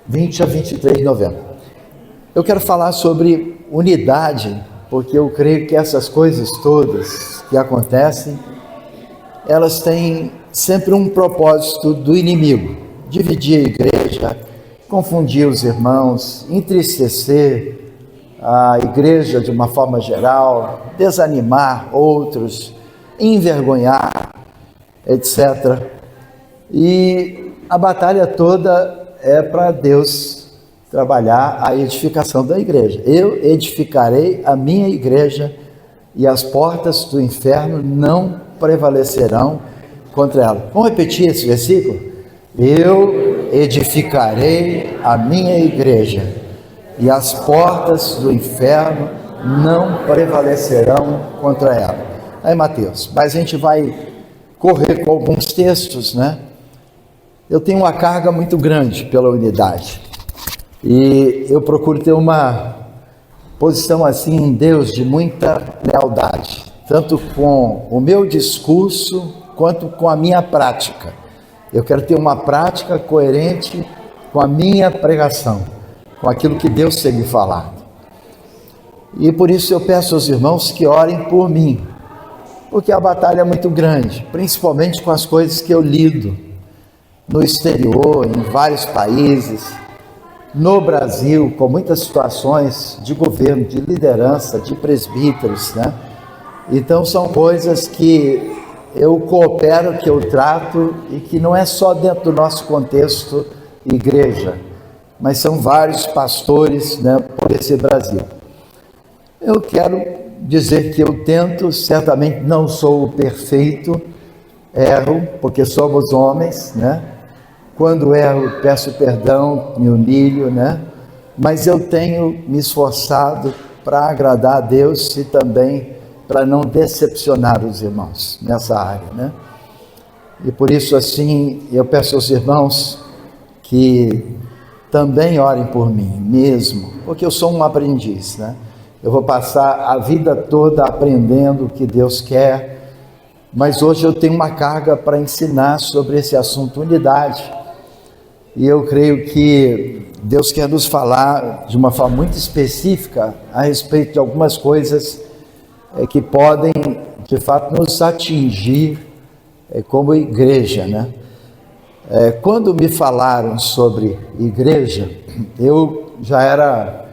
20 a 23 de novembro. Eu quero falar sobre unidade, porque eu creio que essas coisas todas que acontecem, elas têm sempre um propósito do inimigo: dividir a igreja, confundir os irmãos, entristecer a igreja de uma forma geral, desanimar outros, envergonhar, etc. E a batalha toda é para Deus trabalhar a edificação da igreja. Eu edificarei a minha igreja e as portas do inferno não prevalecerão contra ela. Vamos repetir esse versículo? Eu edificarei a minha igreja e as portas do inferno não prevalecerão contra ela. Aí, Mateus, mas a gente vai correr com alguns textos, né? Eu tenho uma carga muito grande pela unidade e eu procuro ter uma posição assim em Deus de muita lealdade, tanto com o meu discurso quanto com a minha prática. Eu quero ter uma prática coerente com a minha pregação, com aquilo que Deus tem me falado. E por isso eu peço aos irmãos que orem por mim, porque a batalha é muito grande, principalmente com as coisas que eu lido no exterior, em vários países, no Brasil, com muitas situações de governo, de liderança, de presbíteros, né? Então são coisas que eu coopero, que eu trato e que não é só dentro do nosso contexto igreja, mas são vários pastores, né, por esse Brasil. Eu quero dizer que eu tento, certamente não sou o perfeito, erro, porque somos homens, né? Quando erro, peço perdão, me humilho, né? Mas eu tenho me esforçado para agradar a Deus e também para não decepcionar os irmãos nessa área, né? E por isso, assim, eu peço aos irmãos que também orem por mim mesmo, porque eu sou um aprendiz, né? Eu vou passar a vida toda aprendendo o que Deus quer, mas hoje eu tenho uma carga para ensinar sobre esse assunto unidade. E eu creio que Deus quer nos falar de uma forma muito específica a respeito de algumas coisas que podem, de fato, nos atingir como igreja, né? Quando me falaram sobre igreja, eu já era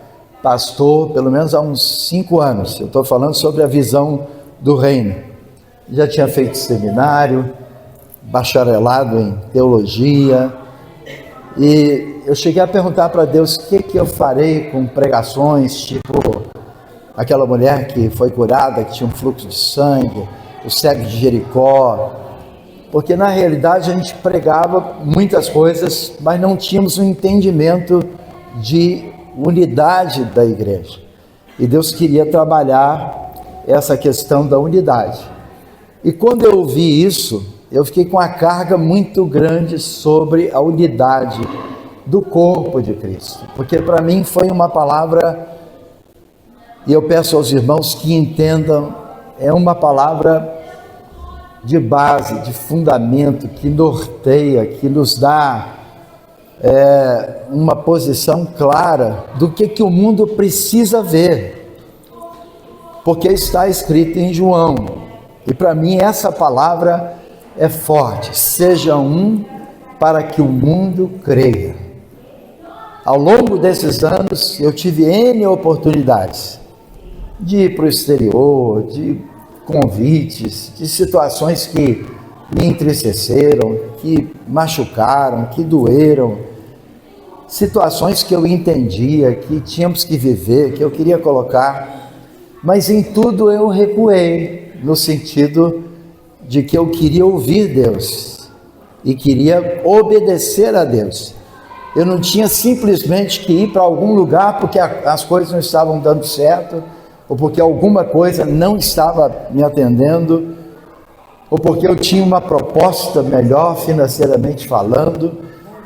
pastor pelo menos há uns 5 anos. Eu estou falando sobre a visão do reino. Já tinha feito seminário, bacharelado em teologia, e eu cheguei a perguntar para Deus o que eu farei com pregações tipo aquela mulher que foi curada, que tinha um fluxo de sangue, o cego de Jericó, porque na realidade a gente pregava muitas coisas, mas não tínhamos um entendimento de unidade da igreja. E Deus queria trabalhar essa questão da unidade. E quando eu ouvi isso, eu fiquei com a carga muito grande sobre a unidade do corpo de Cristo, porque para mim foi uma palavra, e eu peço aos irmãos que entendam, é uma palavra de base, de fundamento, que norteia, que nos dá uma posição clara do que o mundo precisa ver, porque está escrito em João, e para mim essa palavra é forte: seja um para que o mundo creia. Ao longo desses anos eu tive N oportunidades de ir para o exterior, de convites, de situações que me entristeceram, que machucaram, que doeram, situações que eu entendia, que tínhamos que viver, que eu queria colocar, mas em tudo eu recuei, no sentido de que eu queria ouvir Deus e queria obedecer a Deus. Eu não tinha simplesmente que ir para algum lugar porque as coisas não estavam dando certo, ou porque alguma coisa não estava me atendendo, ou porque eu tinha uma proposta melhor financeiramente falando,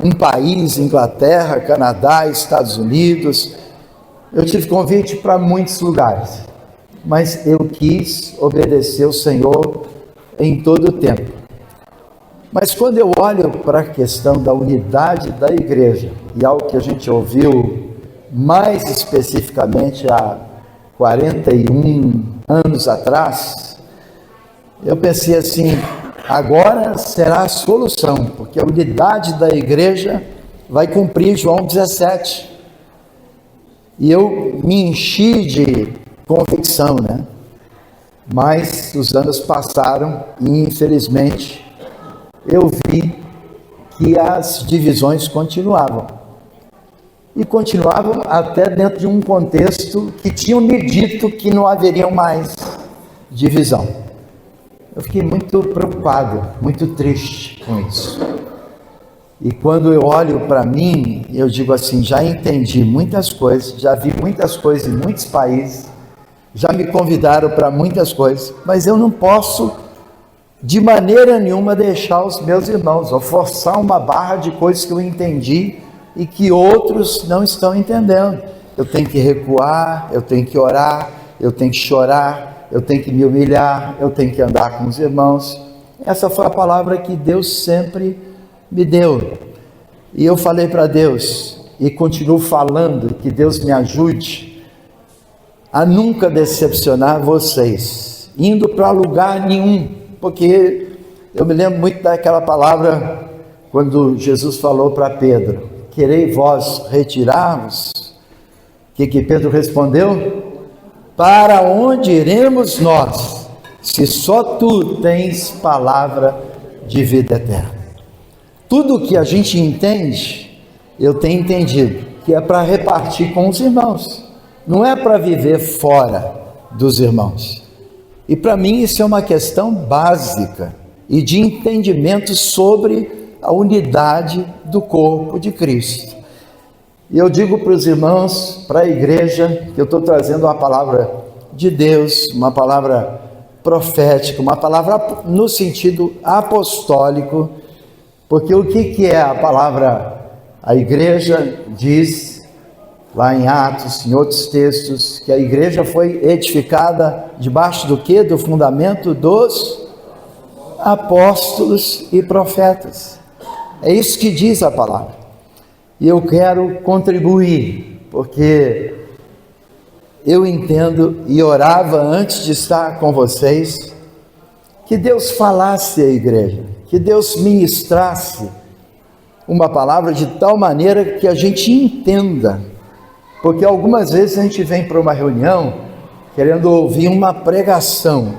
um país, Inglaterra, Canadá, Estados Unidos. Eu tive convite para muitos lugares, mas eu quis obedecer o Senhor em todo o tempo. Mas quando eu olho para a questão da unidade da igreja, e algo que a gente ouviu mais especificamente há 41 anos atrás, eu pensei assim, agora será a solução, porque a unidade da igreja vai cumprir João 17. E eu me enchi de convicção, né? Mas os anos passaram e, infelizmente, eu vi que as divisões continuavam. E continuavam até dentro de um contexto que tinham me dito que não haveria mais divisão. Eu fiquei muito preocupado, muito triste com isso. E quando eu olho para mim, eu digo assim, já entendi muitas coisas, já vi muitas coisas em muitos países, já me convidaram para muitas coisas, mas eu não posso de maneira nenhuma deixar os meus irmãos, ou forçar uma barra de coisas que eu entendi e que outros não estão entendendo. Eu tenho que recuar, eu tenho que orar, eu tenho que chorar, eu tenho que me humilhar, eu tenho que andar com os irmãos. Essa foi a palavra que Deus sempre me deu. E eu falei para Deus, e continuo falando, que Deus me ajude a nunca decepcionar vocês, indo para lugar nenhum, porque eu me lembro muito daquela palavra, quando Jesus falou para Pedro, querei vós retirar-vos? O que Pedro respondeu? Para onde iremos nós, se só tu tens palavra de vida eterna? Tudo que a gente entende, eu tenho entendido, que é para repartir com os irmãos, não é para viver fora dos irmãos. E para mim isso é uma questão básica e de entendimento sobre a unidade do corpo de Cristo. E eu digo para os irmãos, para a igreja, que eu estou trazendo uma palavra de Deus, uma palavra profética, uma palavra no sentido apostólico, porque o que é a palavra? A igreja diz, lá em Atos, em outros textos, que a igreja foi edificada debaixo do quê? Do fundamento dos apóstolos e profetas. É isso que diz a palavra. E eu quero contribuir, porque eu entendo e orava antes de estar com vocês, que Deus falasse à igreja, que Deus ministrasse uma palavra de tal maneira que a gente entenda, porque algumas vezes a gente vem para uma reunião querendo ouvir uma pregação,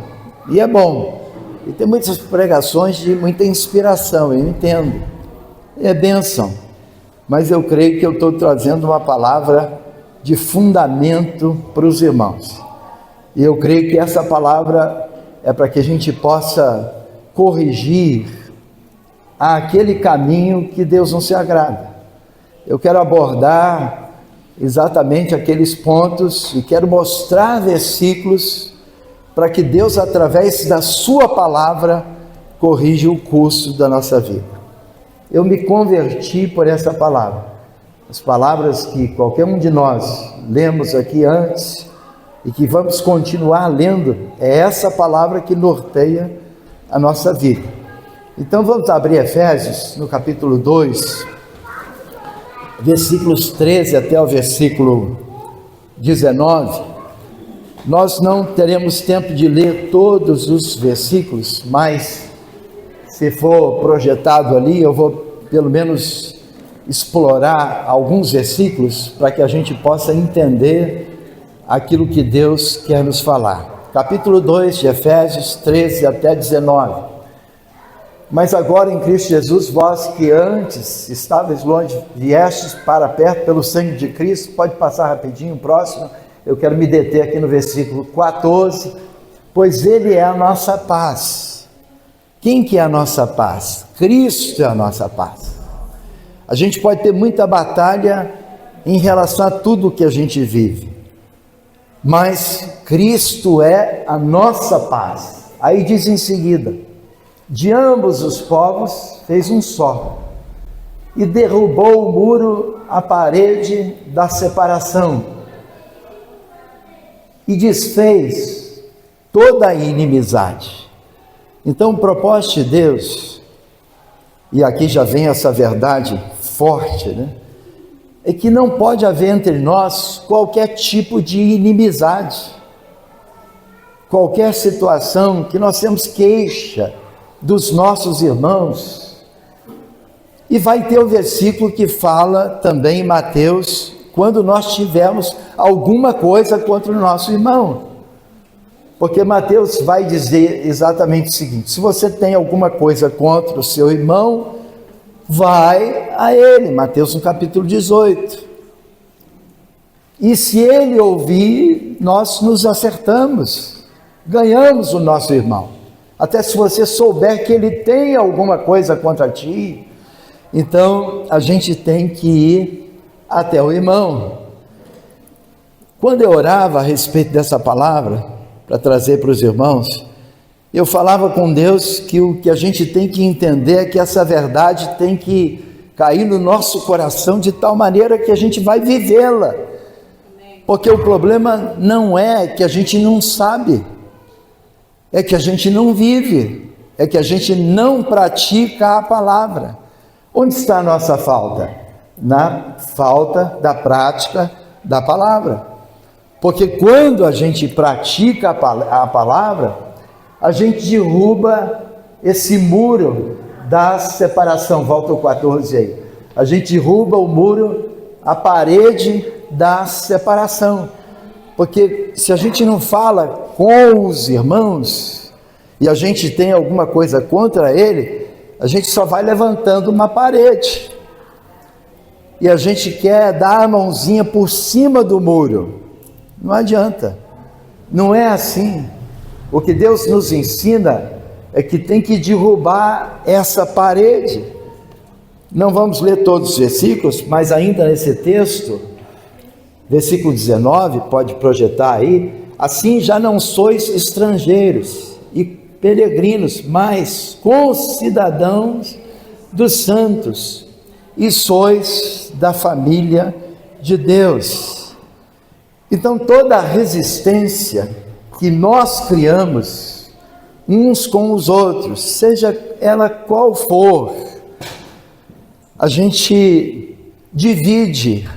e é bom, e tem muitas pregações de muita inspiração, eu entendo, é bênção, mas eu creio que eu estou trazendo uma palavra de fundamento para os irmãos, e eu creio que essa palavra é para que a gente possa corrigir aquele caminho que Deus não se agrada. Eu quero abordar exatamente aqueles pontos e quero mostrar versículos para que Deus, através da sua palavra, corrija o curso da nossa vida. Eu me converti por essa palavra. As palavras que qualquer um de nós lemos aqui antes e que vamos continuar lendo, é essa palavra que norteia a nossa vida. Então vamos abrir Efésios, no capítulo 2, versículos 13 até o versículo 19. Nós não teremos tempo de ler todos os versículos, mas se for projetado ali, eu vou pelo menos explorar alguns versículos para que a gente possa entender aquilo que Deus quer nos falar. Capítulo 2 de Efésios, 13 até 19. Mas agora em Cristo Jesus, vós que antes estáveis longe, viestes para perto pelo sangue de Cristo. Pode passar rapidinho, próximo. Eu quero me deter aqui no versículo 14. Pois Ele é a nossa paz. Quem que é a nossa paz? Cristo é a nossa paz. A gente pode ter muita batalha em relação a tudo que a gente vive, mas Cristo é a nossa paz. Aí diz em seguida, de ambos os povos fez um só, e derrubou o muro, a parede da separação, e desfez toda a inimizade. Então o propósito de Deus e aqui já vem essa verdade forte, né? É que não pode haver entre nós qualquer tipo de inimizade, qualquer situação que nós temos queixa dos nossos irmãos. E vai ter o versículo que fala também em Mateus, quando nós tivermos alguma coisa contra o nosso irmão. Porque Mateus vai dizer exatamente o seguinte: se você tem alguma coisa contra o seu irmão, vai a ele. Mateus no capítulo 18. E se ele ouvir, nós nos acertamos, ganhamos o nosso irmão. Até se você souber que ele tem alguma coisa contra ti, então a gente tem que ir até o irmão. Quando eu orava a respeito dessa palavra, para trazer para os irmãos, eu falava com Deus que o que a gente tem que entender é que essa verdade tem que cair no nosso coração de tal maneira que a gente vai vivê-la. Porque o problema não é que a gente não sabe, é que a gente não vive, é que a gente não pratica a palavra. Onde está a nossa falta? Na falta da prática da palavra. Porque quando a gente pratica a palavra, a gente derruba esse muro da separação. Volta ao 14 aí. A gente derruba o muro, a parede da separação. Porque se a gente não fala com os irmãos e a gente tem alguma coisa contra ele, a gente só vai levantando uma parede. E a gente quer dar a mãozinha por cima do muro. Não adianta, não é assim. O que Deus nos ensina é que tem que derrubar essa parede. Não vamos ler todos os versículos, mas ainda nesse texto, versículo 19, pode projetar aí: assim já não sois estrangeiros e peregrinos, mas concidadãos dos santos, e sois da família de Deus. Então toda a resistência que nós criamos uns com os outros, seja ela qual for, a gente divide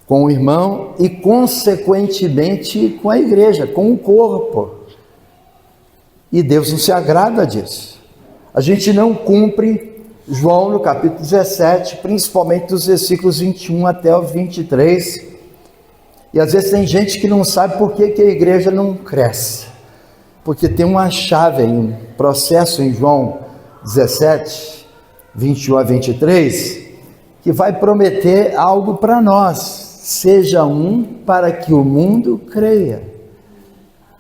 com o irmão e consequentemente com a igreja, com o corpo. E Deus não se agrada disso. A gente não cumpre João no capítulo 17, principalmente dos versículos 21 até o 23. E às vezes tem gente que não sabe por que a igreja não cresce. Porque tem uma chave aí, um processo em João 17, 21 a 23, que vai prometer algo para nós: seja um para que o mundo creia.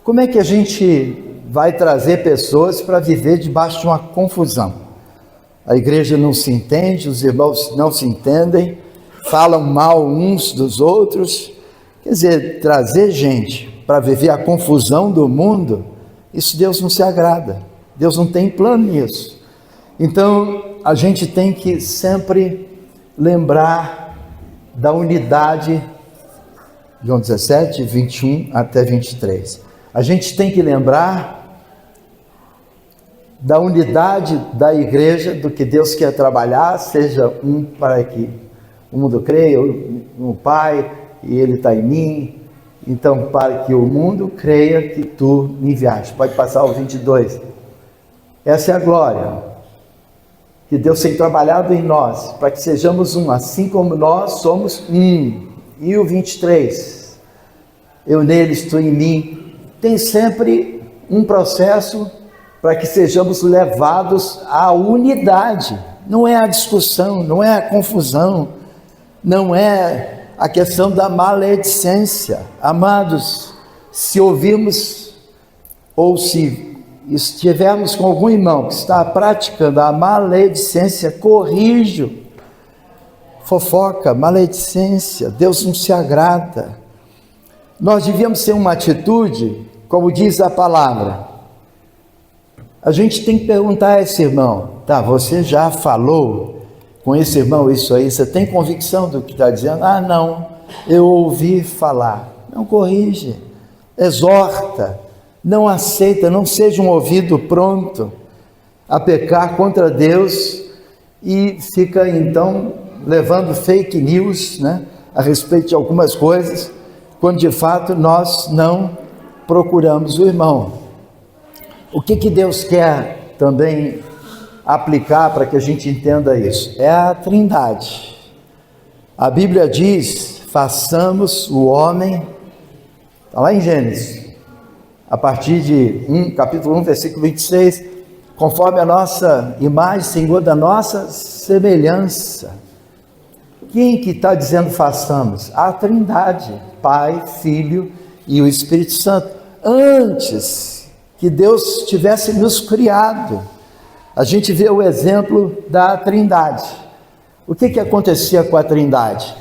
Como é que a gente vai trazer pessoas para viver debaixo de uma confusão? A igreja não se entende, os irmãos não se entendem, falam mal uns dos outros. Quer dizer, trazer gente para viver a confusão do mundo, isso Deus não se agrada. Deus não tem plano nisso. Então, a gente tem que sempre lembrar da unidade, João 17, 21 até 23. A gente tem que lembrar da unidade da igreja, do que Deus quer trabalhar, seja um para que o mundo creia, o Pai, e Ele está em mim, então para que o mundo creia que tu me enviaste. Pode passar o 22. Essa é a glória, que Deus tem trabalhado em nós, para que sejamos um, assim como nós somos um. E o 23, eu neles, tu em mim. Tem sempre um processo para que sejamos levados à unidade. Não é a discussão, não é a confusão, não é a questão da maledicência. Amados, se ouvirmos ou se estivermos com algum irmão que está praticando a maledicência, corrijo. Fofoca, maledicência, Deus não se agrada. Nós devíamos ter uma atitude, como diz a palavra. A gente tem que perguntar a esse irmão: tá, você já falou com esse irmão isso aí? Você tem convicção do que está dizendo? Ah, não, eu ouvi falar. Não, corrige, exorta, não aceita, não seja um ouvido pronto a pecar contra Deus e fica então levando fake news, né, a respeito de algumas coisas, quando de fato nós não procuramos o irmão. O que Deus quer também aplicar para que a gente entenda isso? É a Trindade. A Bíblia diz: façamos o homem, está lá em Gênesis, a partir de capítulo 1, versículo 26, conforme a nossa imagem, segundo a nossa semelhança. Quem que está dizendo façamos? A Trindade, Pai, Filho e o Espírito Santo. Antes que Deus tivesse nos criado, a gente vê o exemplo da Trindade. O que acontecia com a Trindade?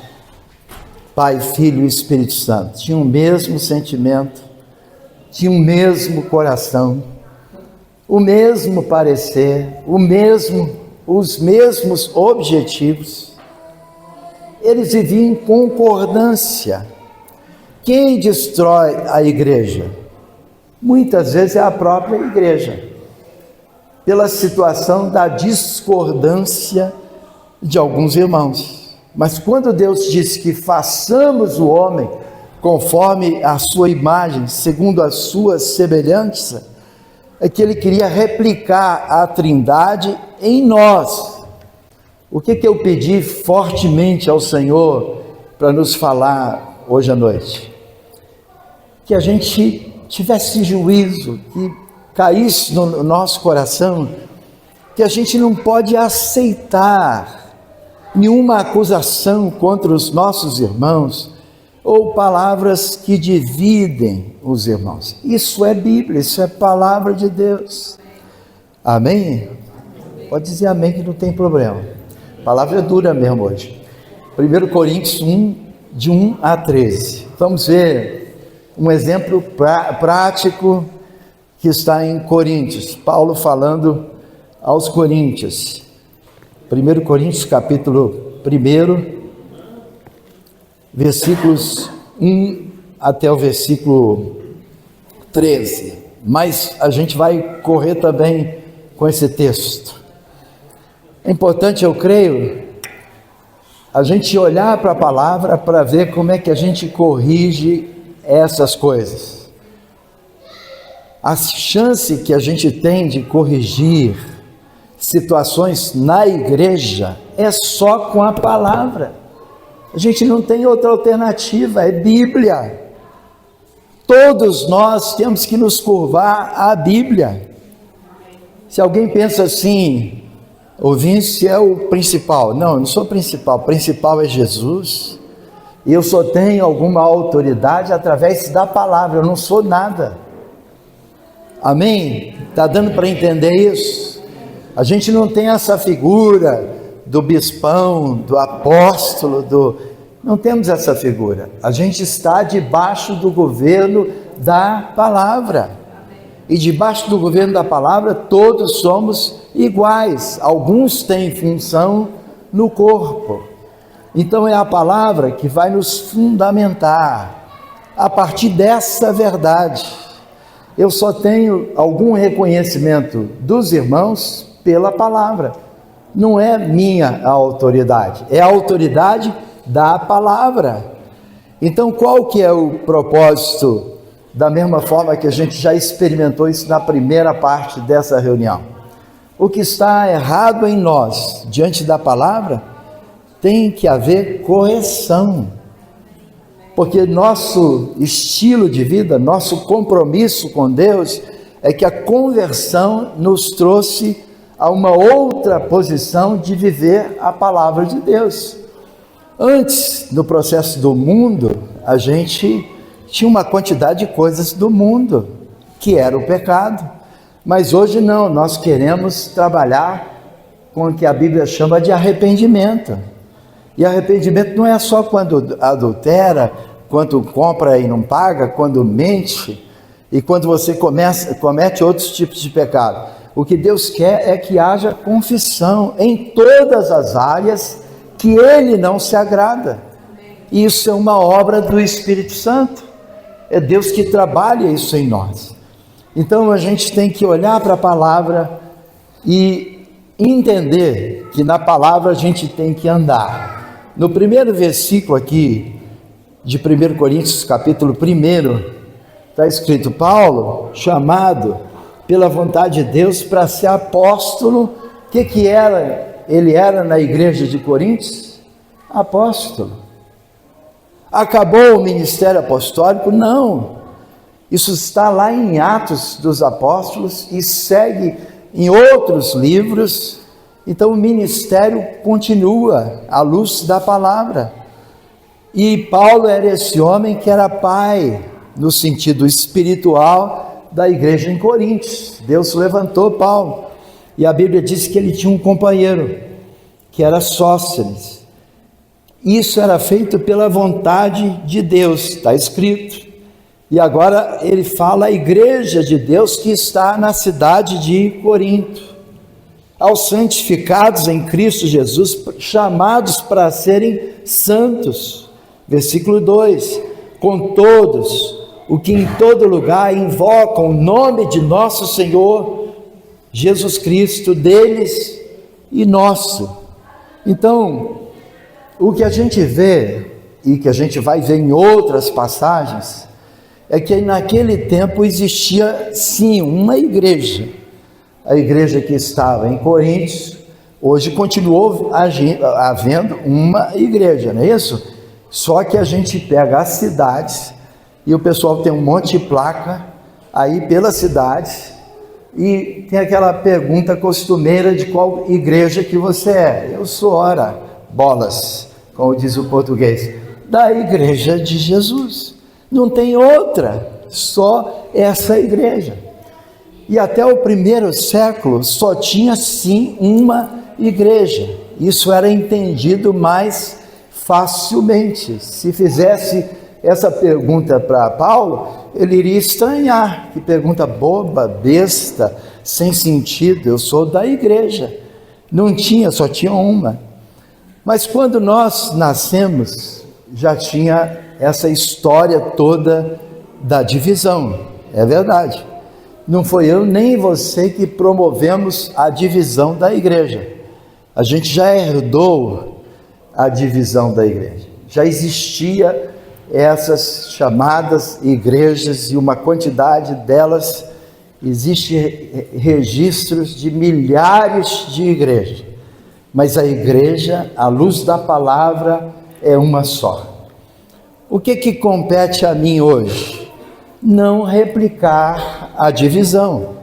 Pai, Filho e Espírito Santo tinham o mesmo sentimento, tinham o mesmo coração, o mesmo parecer, os mesmos objetivos. Eles viviam em concordância. Quem destrói a igreja? Muitas vezes é a própria igreja, pela situação da discordância de alguns irmãos. Mas quando Deus diz que façamos o homem conforme a sua imagem, segundo a sua semelhança, é que ele queria replicar a Trindade em nós. O que eu pedi fortemente ao Senhor para nos falar hoje à noite? Que a gente tivesse juízo, que caísse no nosso coração, que a gente não pode aceitar nenhuma acusação contra os nossos irmãos, ou palavras que dividem os irmãos. Isso é Bíblia, isso é palavra de Deus. Amém? Pode dizer amém que não tem problema. A palavra é dura mesmo hoje. 1 Coríntios 1, de 1 a 13. Vamos ver um exemplo prático que está em Coríntios. Paulo falando aos Coríntios. 1 Coríntios capítulo 1, versículos 1 até o versículo 13. Mas a gente vai correr também com esse texto. É importante, eu creio, a gente olhar para a palavra para ver como é que a gente corrige essas coisas. A chance que a gente tem de corrigir situações na igreja é só com a palavra. A gente não tem outra alternativa, é Bíblia. Todos nós temos que nos curvar à Bíblia. Se alguém pensa assim, o Vince é o principal. Não, eu não sou o principal. O principal é Jesus. E eu só tenho alguma autoridade através da palavra. Eu não sou nada. Amém? Está dando para entender isso? A gente não tem essa figura do bispão, do apóstolo, não temos essa figura. A gente está debaixo do governo da palavra. E debaixo do governo da palavra todos somos iguais. Alguns têm função no corpo. Então é a palavra que vai nos fundamentar a partir dessa verdade. Eu só tenho algum reconhecimento dos irmãos pela palavra. Não é minha a autoridade, é a autoridade da palavra. Então qual que é o propósito? Da mesma forma que a gente já experimentou isso na primeira parte dessa reunião. O que está errado em nós, diante da palavra, tem que haver correção. Porque nosso estilo de vida, nosso compromisso com Deus, é que a conversão nos trouxe a uma outra posição de viver a palavra de Deus. Antes, no processo do mundo, a gente tinha uma quantidade de coisas do mundo, que era o pecado. Mas hoje não, nós queremos trabalhar com o que a Bíblia chama de arrependimento. E arrependimento não é só quando adultera, quando compra e não paga, quando mente, e quando você comete outros tipos de pecado. O que Deus quer é que haja confissão em todas as áreas que Ele não se agrada. E isso é uma obra do Espírito Santo. É Deus que trabalha isso em nós. Então a gente tem que olhar para a palavra e entender que na palavra a gente tem que andar. No primeiro versículo aqui, de 1 Coríntios, capítulo 1, está escrito: Paulo, chamado pela vontade de Deus para ser apóstolo. O que era? Ele era na igreja de Coríntios? Apóstolo. Acabou o ministério apostólico? Não. Isso está lá em Atos dos Apóstolos e segue em outros livros. Então o ministério continua à luz da palavra. E Paulo era esse homem que era pai, no sentido espiritual, da igreja em Coríntios. Deus levantou Paulo. E a Bíblia diz que ele tinha um companheiro, que era Sóstenes. Isso era feito pela vontade de Deus, está escrito. E agora ele fala a igreja de Deus que está na cidade de Corinto. Aos santificados em Cristo Jesus, chamados para serem santos. Versículo 2: com todos o que em todo lugar invocam o nome de nosso Senhor Jesus Cristo, deles e nosso. Então, o que a gente vê, e que a gente vai ver em outras passagens, é que naquele tempo existia sim uma igreja. A igreja que estava em Coríntios, hoje continuou havendo uma igreja, não é isso? Só que a gente pega as cidades, e o pessoal tem um monte de placa aí pelas cidades, e tem aquela pergunta costumeira de qual igreja que você é. Eu sou, ora, bolas, como diz o português, da igreja de Jesus. Não tem outra, só essa igreja. E até o primeiro século só tinha sim uma igreja. Isso era entendido mais facilmente. Se fizesse essa pergunta para Paulo, ele iria estranhar. Que pergunta boba, besta, sem sentido. Eu sou da igreja. Não tinha, só tinha uma. Mas quando nós nascemos, já tinha essa história toda da divisão. É verdade. Não foi eu nem você que promovemos a divisão da igreja. A gente já herdou a divisão da igreja. Já existia essas chamadas igrejas, e uma quantidade delas, existe registros de milhares de igrejas, mas a igreja, à luz da palavra, é uma só. O que compete a mim hoje? Não replicar a divisão.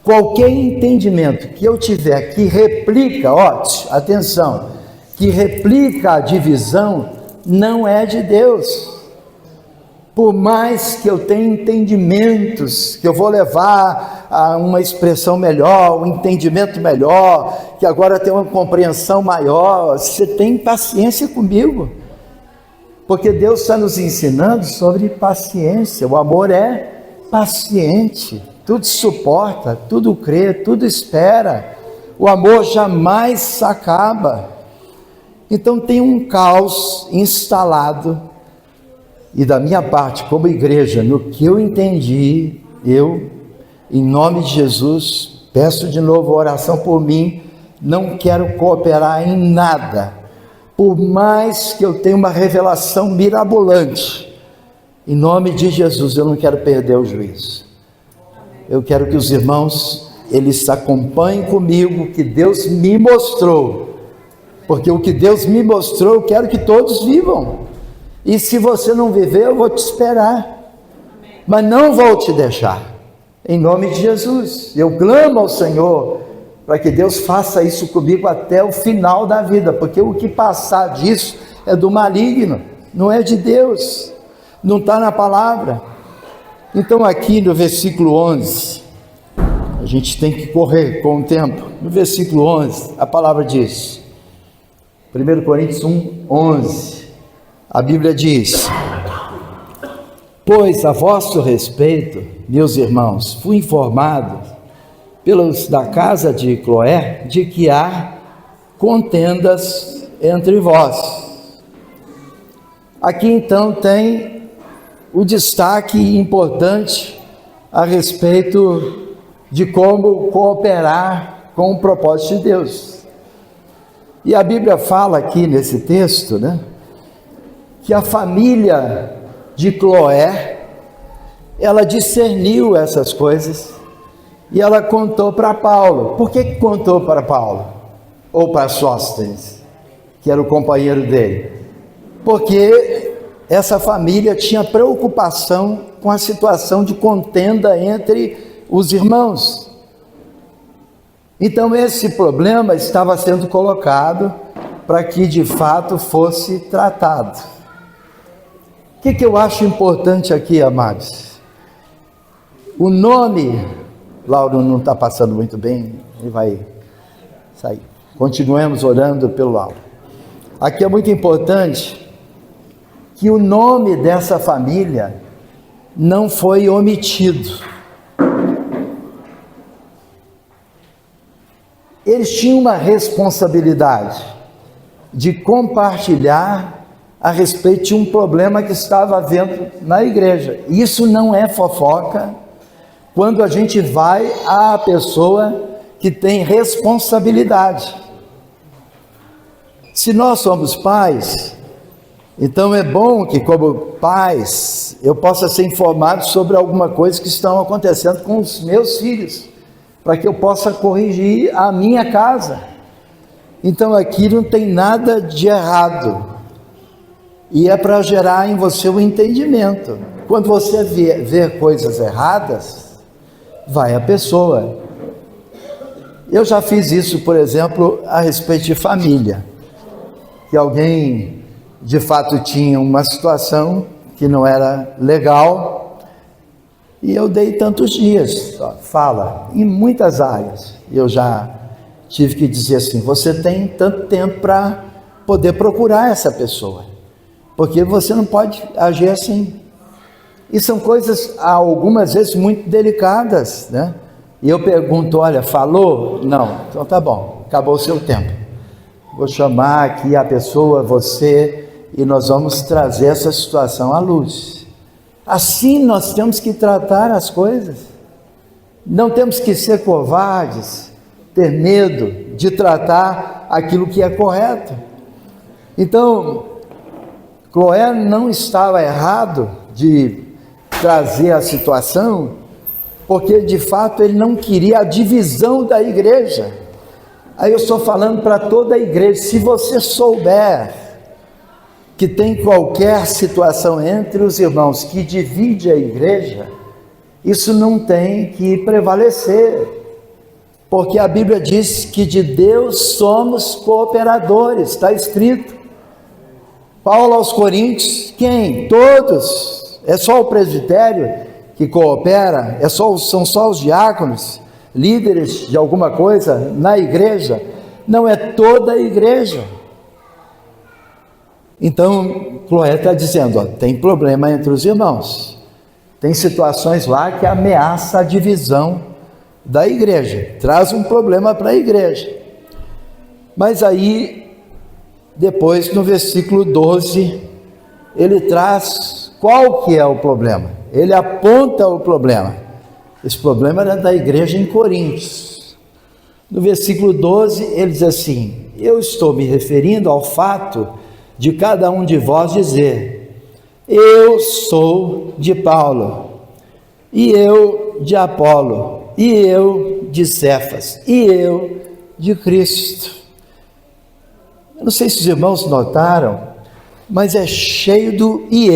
Qualquer entendimento que eu tiver que replica, atenção, que replica a divisão, não é de Deus. Por mais que eu tenha entendimentos, que eu vou levar a uma expressão melhor, um entendimento melhor, que agora tem uma compreensão maior, você tem paciência comigo, porque Deus está nos ensinando sobre paciência. O amor é paciente, tudo suporta, tudo crê, tudo espera. O amor jamais acaba. Então tem um caos instalado, e da minha parte, como igreja, no que eu entendi, eu, em nome de Jesus, peço de novo oração por mim, não quero cooperar em nada, por mais que eu tenha uma revelação mirabolante, em nome de Jesus, eu não quero perder o juízo. Eu quero que os irmãos, eles acompanhem comigo, que Deus me mostrou, porque o que Deus me mostrou, eu quero que todos vivam. E se você não viver, eu vou te esperar. Mas não vou te deixar. Em nome de Jesus. Eu clamo ao Senhor para que Deus faça isso comigo até o final da vida. Porque o que passar disso é do maligno. Não é de Deus. Não está na palavra. Então aqui no versículo 11, a gente tem que correr com o tempo. No versículo 11, a palavra diz... 1 Coríntios 1:11, a Bíblia diz: pois a vosso respeito, meus irmãos, fui informado pelos da casa de Cloé, de que há contendas entre vós. Aqui então tem o destaque importante a respeito de como cooperar com o propósito de Deus. E a Bíblia fala aqui nesse texto, né, que a família de Cloé, ela discerniu essas coisas e ela contou para Paulo. Por que contou para Paulo? Ou para Sóstenes, que era o companheiro dele? Porque essa família tinha preocupação com a situação de contenda entre os irmãos. Então esse problema estava sendo colocado para que de fato fosse tratado. O que eu acho importante aqui, amados? O nome, Lauro não está passando muito bem, ele vai sair. Continuemos orando pelo Lauro. Aqui é muito importante que o nome dessa família não foi omitido. Eles tinham uma responsabilidade de compartilhar a respeito de um problema que estava havendo na igreja. Isso não é fofoca quando a gente vai à pessoa que tem responsabilidade. Se nós somos pais, então é bom que, como pais, eu possa ser informado sobre alguma coisa que está acontecendo com os meus filhos, para que eu possa corrigir a minha casa. Então aqui não tem nada de errado, e é para gerar em você o entendimento. Quando você vê coisas erradas, vai a pessoa. Eu já fiz isso, por exemplo, a respeito de família, que alguém de fato tinha uma situação que não era legal, e eu dei tantos dias, fala, em muitas áreas. Eu já tive que dizer assim, você tem tanto tempo para poder procurar essa pessoa, porque você não pode agir assim. E são coisas, algumas vezes, muito delicadas, né? E eu pergunto, olha, falou? Não, então tá bom, acabou o seu tempo. Vou chamar aqui a pessoa, você, e nós vamos trazer essa situação à luz. Assim nós temos que tratar as coisas. Não temos que ser covardes, ter medo de tratar aquilo que é correto. Então, Cloé não estava errado de trazer a situação, porque de fato ele não queria a divisão da igreja. Aí eu estou falando para toda a igreja, se você souber que tem qualquer situação entre os irmãos que divide a igreja, isso não tem que prevalecer, porque a Bíblia diz que de Deus somos cooperadores, está escrito. Paulo aos Coríntios, quem? Todos. É só o presbitério que coopera? São só os diáconos, líderes de alguma coisa na igreja? Não, é toda a igreja. Então, Cloé está dizendo, tem problema entre os irmãos, tem situações lá que ameaça a divisão da igreja, traz um problema para a igreja. Mas aí, depois no versículo 12, ele traz qual que é o problema, ele aponta o problema. Esse problema era da igreja em Coríntios. No versículo 12, ele diz assim, eu estou me referindo ao fato de cada um de vós dizer, eu sou de Paulo, e eu de Apolo, e eu de Cefas, e eu de Cristo. Eu não sei se os irmãos notaram, mas é cheio do e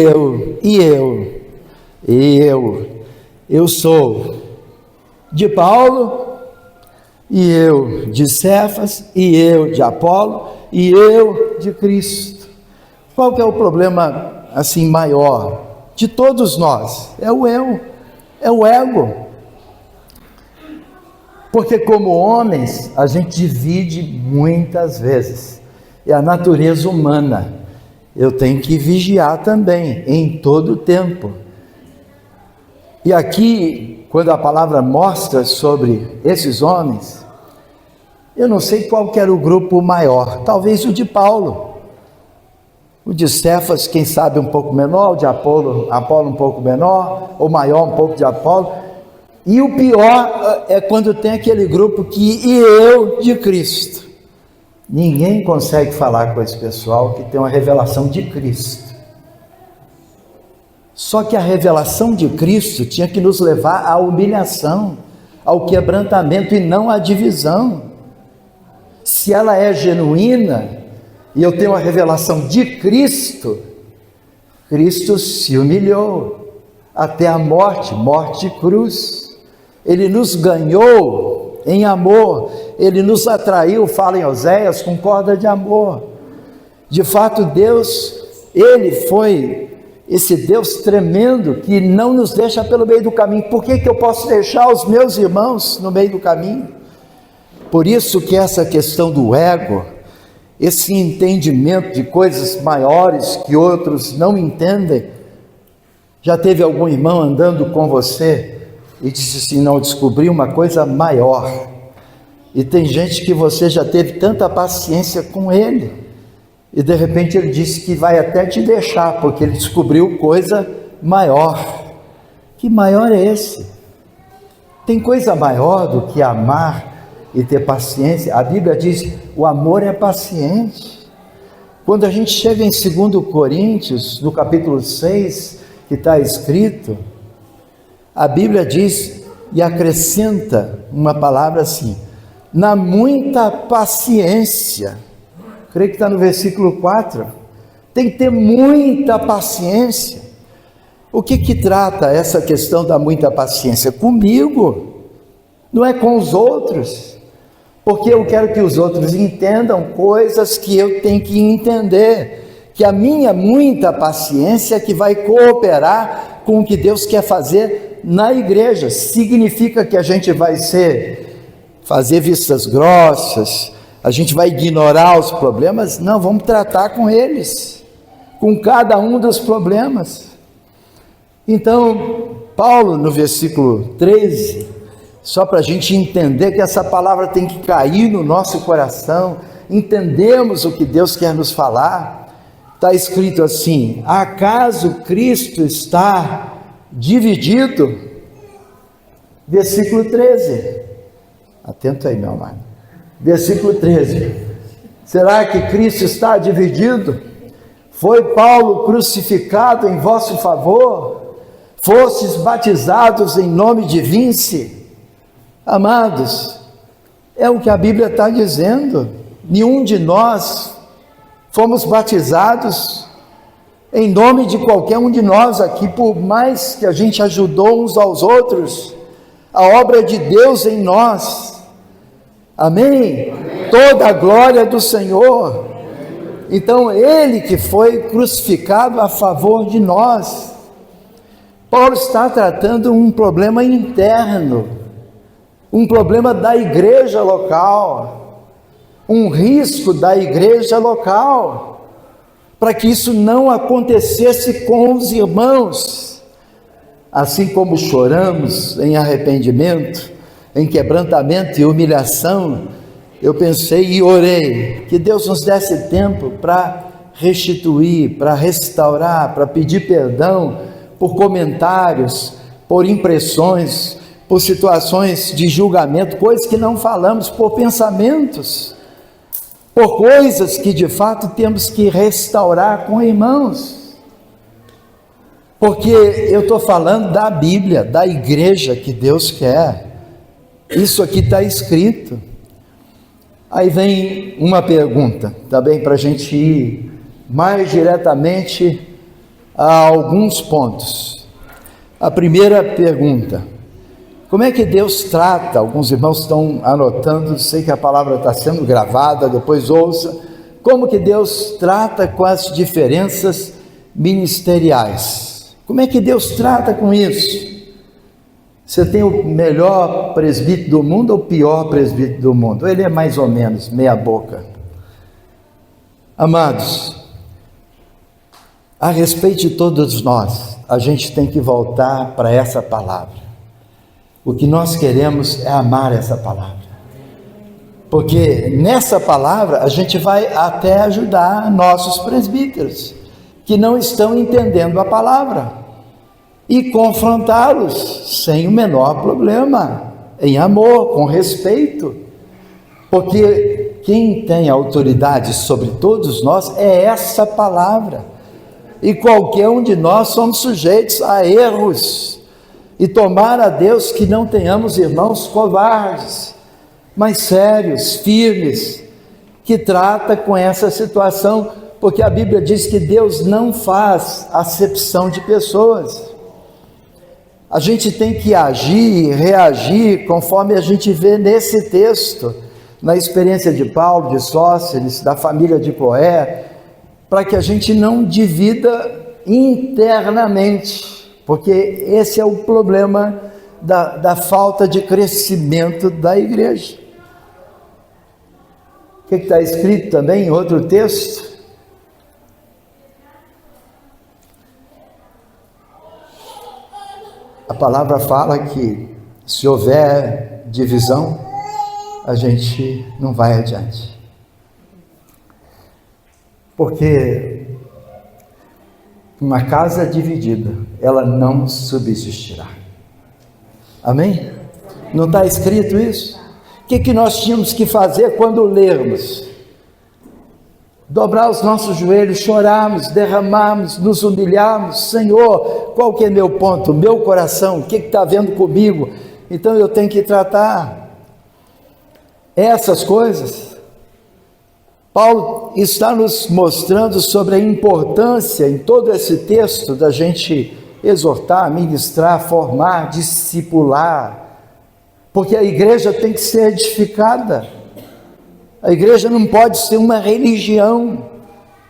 eu sou de Paulo, e eu de Cefas, e eu de Apolo, e eu de Cristo. Qual que é o problema assim maior de todos nós? É o eu, é o ego. Porque como homens, a gente divide muitas vezes. É a natureza humana. Eu tenho que vigiar também, em todo o tempo. E aqui, quando a palavra mostra sobre esses homens, eu não sei qual que era o grupo maior, talvez o de Paulo. O de Cefas, quem sabe um pouco menor, o de Apolo um pouco menor, ou maior um pouco de Apolo. E o pior é quando tem aquele grupo que e eu de Cristo. Ninguém consegue falar com esse pessoal que tem uma revelação de Cristo. Só que a revelação de Cristo tinha que nos levar à humilhação, ao quebrantamento e não à divisão. Se ela é genuína e eu tenho a revelação de Cristo, Cristo se humilhou até a morte, morte de cruz. Ele nos ganhou em amor, Ele nos atraiu, fala em Oséias, com corda de amor. De fato, Deus, Ele foi esse Deus tremendo que não nos deixa pelo meio do caminho. Por que eu posso deixar os meus irmãos no meio do caminho? Por isso que essa questão do ego, esse entendimento de coisas maiores que outros não entendem. Já teve algum irmão andando com você e disse assim, não, descobri uma coisa maior. E tem gente que você já teve tanta paciência com ele, e de repente ele disse que vai até te deixar, porque ele descobriu coisa maior. Que maior é esse? Tem coisa maior do que amar e ter paciência? A Bíblia diz, o amor é paciente. Quando a gente chega em 2 Coríntios, no capítulo 6, que está escrito, a Bíblia diz, e acrescenta uma palavra assim, na muita paciência. Creio que está no versículo 4, tem que ter muita paciência. O que trata essa questão da muita paciência? Comigo, não é com os outros, porque eu quero que os outros entendam coisas que eu tenho que entender, que a minha muita paciência é que vai cooperar com o que Deus quer fazer na igreja. Significa que a gente vai fazer vistas grossas, a gente vai ignorar os problemas? Não, vamos tratar com eles, com cada um dos problemas. Então, Paulo, no versículo 13, só para a gente entender que essa palavra tem que cair no nosso coração, entendemos o que Deus quer nos falar, está escrito assim, acaso Cristo está dividido? Versículo 13, atento aí, meu amado. Versículo 13, será que Cristo está dividido? Foi Paulo crucificado em vosso favor? Fostes batizados em nome de Vinci? Amados, é o que a Bíblia está dizendo, nenhum de nós fomos batizados em nome de qualquer um de nós aqui, por mais que a gente ajudou uns aos outros, a obra de Deus em nós. Amém? Toda a glória do Senhor. Então, Ele que foi crucificado a favor de nós. Paulo está tratando um problema interno, um problema da igreja local, um risco da igreja local, para que isso não acontecesse com os irmãos. Assim como choramos em arrependimento, em quebrantamento e humilhação, eu pensei e orei, que Deus nos desse tempo para restituir, para restaurar, para pedir perdão por comentários, por impressões, por situações de julgamento, coisas que não falamos, por pensamentos, por coisas que de fato temos que restaurar com irmãos. Porque eu estou falando da Bíblia, da igreja que Deus quer. Isso aqui está escrito. Aí vem uma pergunta, também para a gente ir mais diretamente a alguns pontos. A primeira pergunta, como é que Deus trata? Alguns irmãos estão anotando, sei que a palavra está sendo gravada, depois ouça. Como que Deus trata com as diferenças ministeriais? Como é que Deus trata com isso? Você tem o melhor presbítero do mundo ou o pior presbítero do mundo? Ele é mais ou menos, meia boca. Amados, a respeito de todos nós, a gente tem que voltar para essa palavra. O que nós queremos é amar essa palavra. Porque nessa palavra a gente vai até ajudar nossos presbíteros que não estão entendendo a palavra, e confrontá-los sem o menor problema, em amor, com respeito, porque quem tem autoridade sobre todos nós é essa palavra. E qualquer um de nós somos sujeitos a erros. E tomara a Deus que não tenhamos irmãos covardes, mas sérios, firmes, que trata com essa situação, porque a Bíblia diz que Deus não faz acepção de pessoas. A gente tem que agir, reagir, conforme a gente vê nesse texto, na experiência de Paulo, de Sóstenes, da família de Cloé, para que a gente não divida internamente, porque esse é o problema da falta de crescimento da igreja. O que está escrito também em outro texto? A palavra fala que se houver divisão, a gente não vai adiante. Porque uma casa dividida, ela não subsistirá. Amém? Não está escrito isso? O que nós tínhamos que fazer quando lermos? Dobrar os nossos joelhos, chorarmos, derramarmos, nos humilharmos. Senhor, qual que é meu ponto? Meu coração, o que está vendo comigo? Então eu tenho que tratar essas coisas. Paulo está nos mostrando sobre a importância em todo esse texto da gente exortar, ministrar, formar, discipular, porque a igreja tem que ser edificada. A igreja não pode ser uma religião.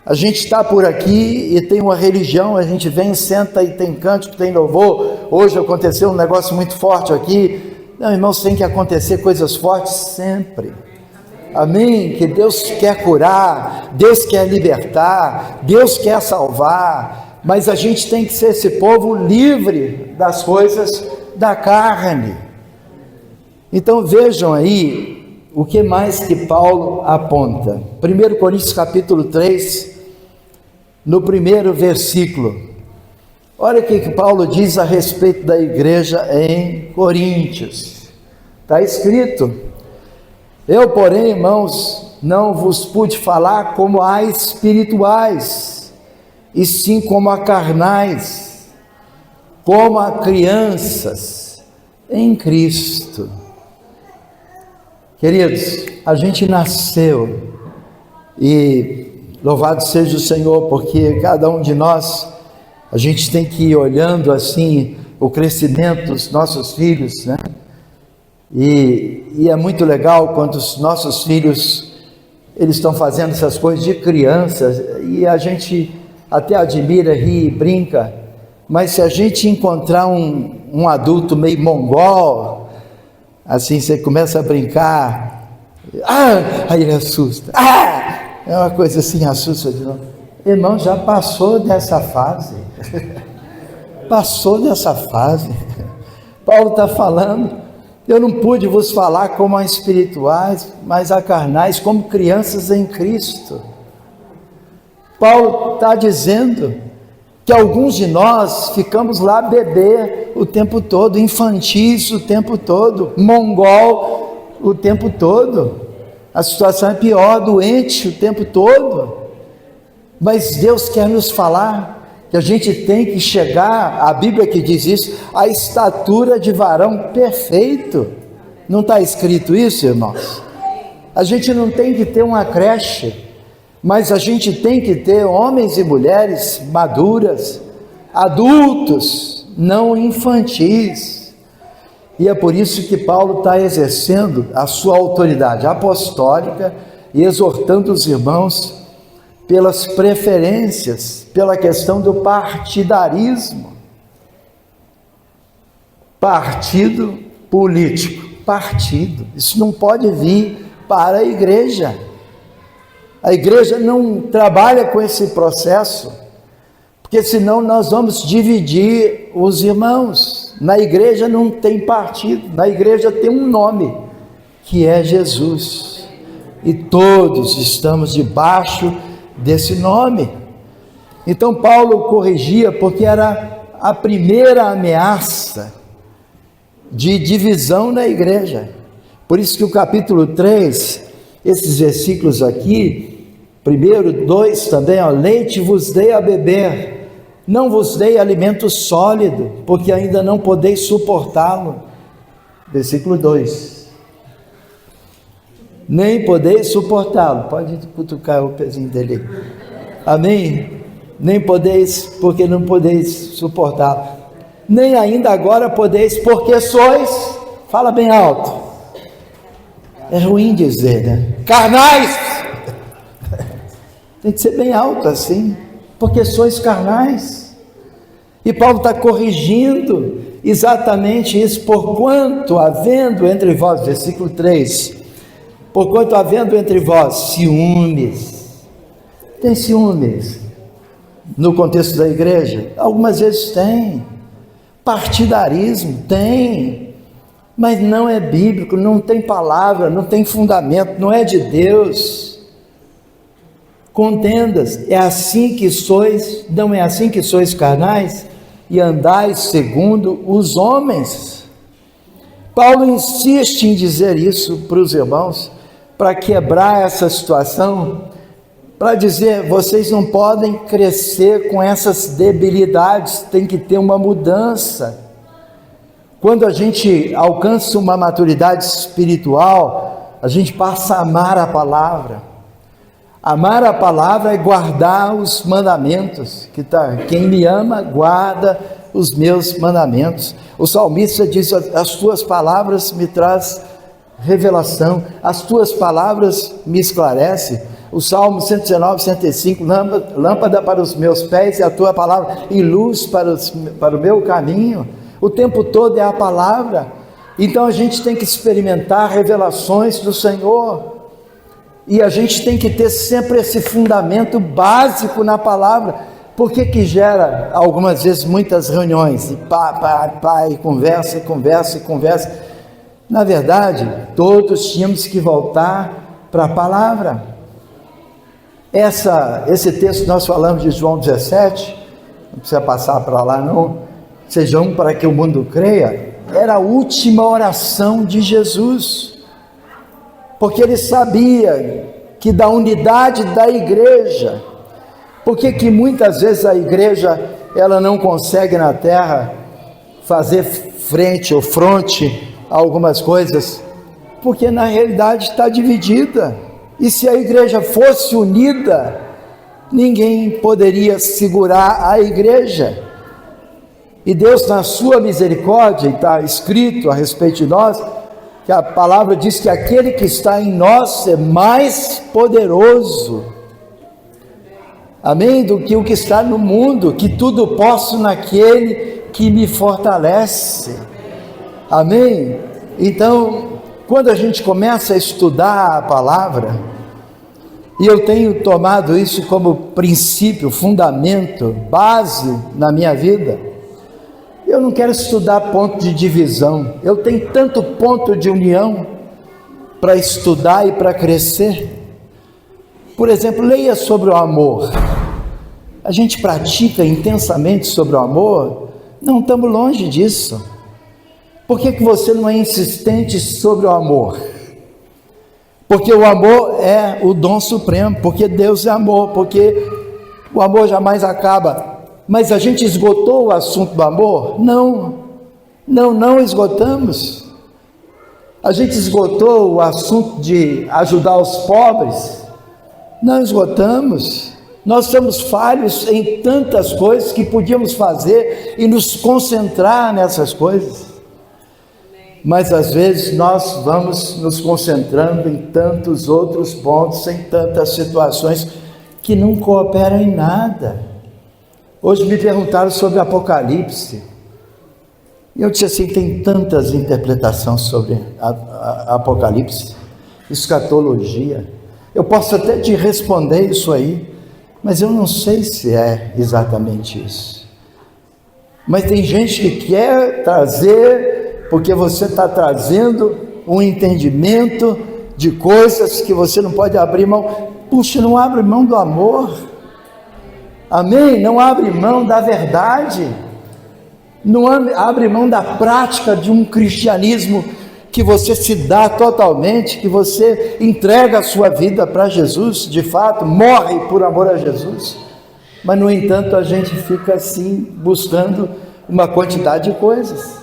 A gente está por aqui e tem uma religião, a gente vem, senta e tem cântico, tem louvor. Hoje aconteceu um negócio muito forte aqui. Não, irmãos, tem que acontecer coisas fortes sempre. Amém? Que Deus quer curar, Deus quer libertar, Deus quer salvar, mas a gente tem que ser esse povo livre das coisas da carne. Então vejam aí o que mais que Paulo aponta. 1 Coríntios capítulo 3, no primeiro versículo. Olha o que Paulo diz a respeito da igreja em Coríntios. Está escrito: eu, porém, irmãos, não vos pude falar como a espirituais, e sim como a carnais, como a crianças em Cristo. Queridos, a gente nasceu, e louvado seja o Senhor, porque cada um de nós, a gente tem que ir olhando assim o crescimento dos nossos filhos, né? E é muito legal quando os nossos filhos, eles estão fazendo essas coisas de crianças, e a gente até admira, ri e brinca, mas se a gente encontrar um adulto meio mongol, assim, você começa a brincar, aí ele assusta, é uma coisa assim, assusta de novo. Irmão, já passou dessa fase, Paulo está falando, eu não pude vos falar como a espirituais, mas a carnais, como crianças em Cristo. Paulo está dizendo que alguns de nós ficamos lá bebê o tempo todo, infantis o tempo todo, mongol o tempo todo, a situação é pior, doente o tempo todo, mas Deus quer nos falar que a gente tem que chegar, a Bíblia que diz isso, a estatura de varão perfeito. Não está escrito isso, irmãos? A gente não tem que ter uma creche, mas a gente tem que ter homens e mulheres maduras, adultos, não infantis. E é por isso que Paulo está exercendo a sua autoridade apostólica e exortando os irmãos pelas preferências, pela questão do partidarismo. Partido político, partido, isso não pode vir para a igreja. A igreja não trabalha com esse processo, porque senão nós vamos dividir os irmãos. Na igreja não tem partido, na igreja tem um nome, que é Jesus, e todos estamos debaixo desse nome. Então Paulo corrigia, porque era a primeira ameaça de divisão na igreja. Por isso que o capítulo 3, Esses versículos aqui, primeiro, 2 também, leite vos dei a beber, não vos dei alimento sólido, porque ainda não podeis suportá-lo. Versículo 2. Nem podeis suportá-lo. Pode cutucar o pezinho dele. Amém? Nem podeis, porque não podeis suportá-lo. Nem ainda agora podeis, porque sois, fala bem alto. É ruim dizer, né? Carnais! Tem que ser bem alto assim, porque sois carnais. E Paulo está corrigindo exatamente isso, porquanto havendo entre vós, versículo 3, porquanto havendo entre vós ciúmes, tem ciúmes no contexto da igreja? Algumas vezes tem. Partidarismo? Tem, mas não é bíblico, não tem palavra, não tem fundamento, não é de Deus. Contendas, é assim que sois, não é assim que sois carnais, e andais segundo os homens. Paulo insiste em dizer isso para os irmãos, para quebrar essa situação, para dizer, vocês não podem crescer com essas debilidades, tem que ter uma mudança. Quando a gente alcança uma maturidade espiritual, a gente passa a amar a palavra. Amar a palavra é guardar os mandamentos, quem me ama, guarda os meus mandamentos. O salmista diz, as tuas palavras me traz revelação, as tuas palavras me esclarecem. O Salmo 119, 105, lâmpada para os meus pés e a tua palavra, e luz para o meu caminho. O tempo todo é a palavra. Então a gente tem que experimentar revelações do Senhor. E a gente tem que ter sempre esse fundamento básico na palavra. Por que gera algumas vezes muitas reuniões? E conversa. Na verdade, todos tínhamos que voltar para a palavra. Esse texto que nós falamos de João 17, não precisa passar para lá não, sejam para que o mundo creia, era a última oração de Jesus. Porque ele sabia que da unidade da igreja, porque que muitas vezes a igreja, ela não consegue na terra fazer frente ou fronte a algumas coisas, porque na realidade está dividida, e se a igreja fosse unida, ninguém poderia segurar a igreja, e Deus na sua misericórdia, está escrito a respeito de nós, que a palavra diz que aquele que está em nós é mais poderoso, amém, do que o que está no mundo, que tudo posso naquele que me fortalece, amém. Então, quando a gente começa a estudar a palavra, e eu tenho tomado isso como princípio, fundamento, base na minha vida, eu não quero estudar ponto de divisão, eu tenho tanto ponto de união para estudar e para crescer. Por exemplo, leia sobre o amor. A gente pratica intensamente sobre o amor? Não, estamos longe disso. Por que você não é insistente sobre o amor? Porque o amor é o dom supremo, porque Deus é amor, porque o amor jamais acaba. Mas a gente esgotou o assunto do amor? Não esgotamos. A gente esgotou o assunto de ajudar os pobres? Não esgotamos. Nós somos falhos em tantas coisas que podíamos fazer e nos concentrar nessas coisas. Mas às vezes nós vamos nos concentrando em tantos outros pontos, em tantas situações que não cooperam em nada. Hoje me perguntaram sobre Apocalipse, e eu disse assim, tem tantas interpretações sobre a Apocalipse, escatologia, eu posso até te responder isso aí, mas eu não sei se é exatamente isso. Mas tem gente que quer trazer, porque você está trazendo um entendimento de coisas que você não pode abrir mão. Puxa, não abre mão do amor. Amém? Não abre mão da verdade, não abre mão da prática de um cristianismo que você se dá totalmente, que você entrega a sua vida para Jesus, de fato, morre por amor a Jesus, mas no entanto a gente fica assim, buscando uma quantidade de coisas,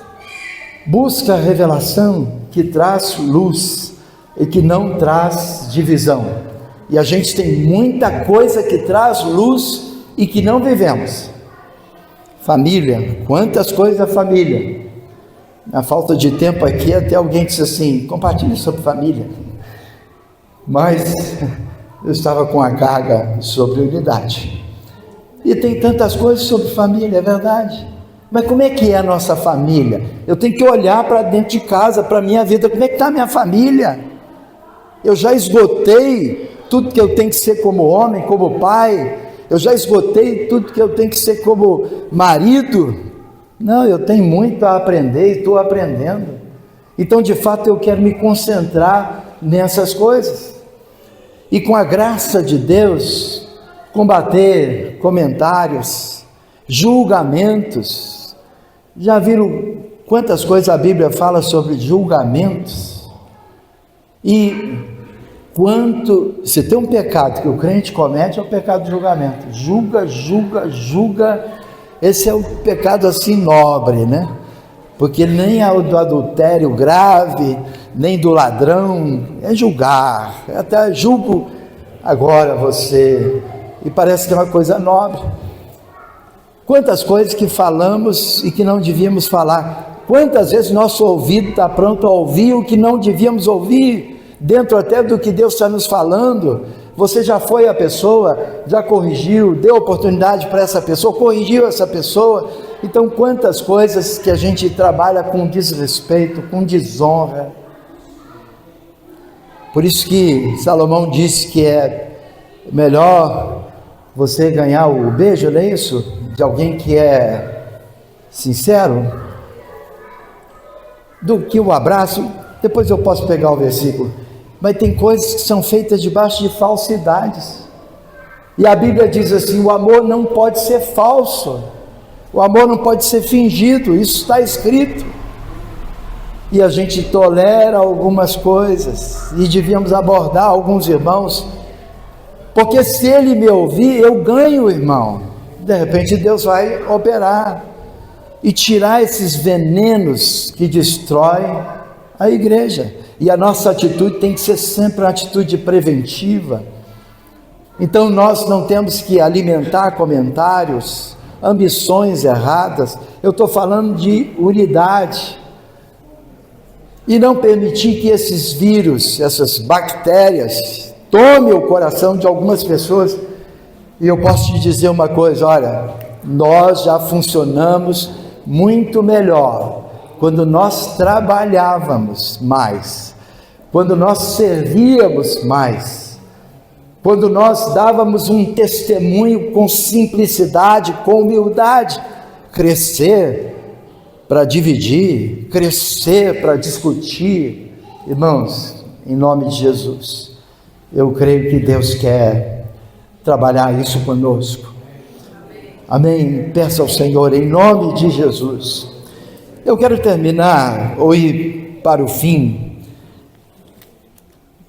busca a revelação que traz luz e que não traz divisão, e a gente tem muita coisa que traz luz e que não vivemos. Família, quantas coisas a família. Na falta de tempo aqui, até alguém disse assim, compartilhe sobre família, mas eu estava com a carga sobre unidade, e tem tantas coisas sobre família, é verdade, mas como é que é a nossa família? Eu tenho que olhar para dentro de casa, para a minha vida, como é que está a minha família? Eu já esgotei tudo que eu tenho que ser como homem, como pai, eu já esgotei tudo que eu tenho que ser como marido. Não, eu tenho muito a aprender e estou aprendendo. Então, de fato, eu quero me concentrar nessas coisas. E com a graça de Deus, combater comentários, julgamentos. Já viram quantas coisas a Bíblia fala sobre julgamentos? E se tem um pecado que o crente comete, é o pecado de julgamento. Julga. Esse é um pecado assim nobre, né? Porque nem é o do adultério grave, nem do ladrão, é julgar. Eu até julgo agora você, e parece que é uma coisa nobre. Quantas coisas que falamos e que não devíamos falar, quantas vezes nosso ouvido está pronto a ouvir o que não devíamos ouvir, dentro até do que Deus está nos falando. Você já foi a pessoa, já corrigiu, deu oportunidade para essa pessoa, corrigiu essa pessoa. Então, quantas coisas que a gente trabalha com desrespeito, com desonra. Por isso que Salomão disse que é melhor você ganhar o beijo, não é isso? De alguém que é sincero, do que o abraço. Depois eu posso pegar o versículo. Mas tem coisas que são feitas debaixo de falsidades, e a Bíblia diz assim, o amor não pode ser falso, o amor não pode ser fingido, isso está escrito, e a gente tolera algumas coisas, e devíamos abordar alguns irmãos, porque se ele me ouvir, eu ganho o irmão, de repente Deus vai operar, e tirar esses venenos que destroem a igreja. E a nossa atitude tem que ser sempre uma atitude preventiva. Então nós não temos que alimentar comentários, ambições erradas. Eu estou falando de unidade. E não permitir que esses vírus, essas bactérias, tomem o coração de algumas pessoas. E eu posso te dizer uma coisa, olha, nós já funcionamos muito melhor quando nós trabalhávamos mais, quando nós servíamos mais, quando nós dávamos um testemunho com simplicidade, com humildade. Crescer para dividir, crescer para discutir, irmãos, em nome de Jesus, eu creio que Deus quer trabalhar isso conosco. Amém? Peça ao Senhor em nome de Jesus. Eu quero terminar, ou ir para o fim,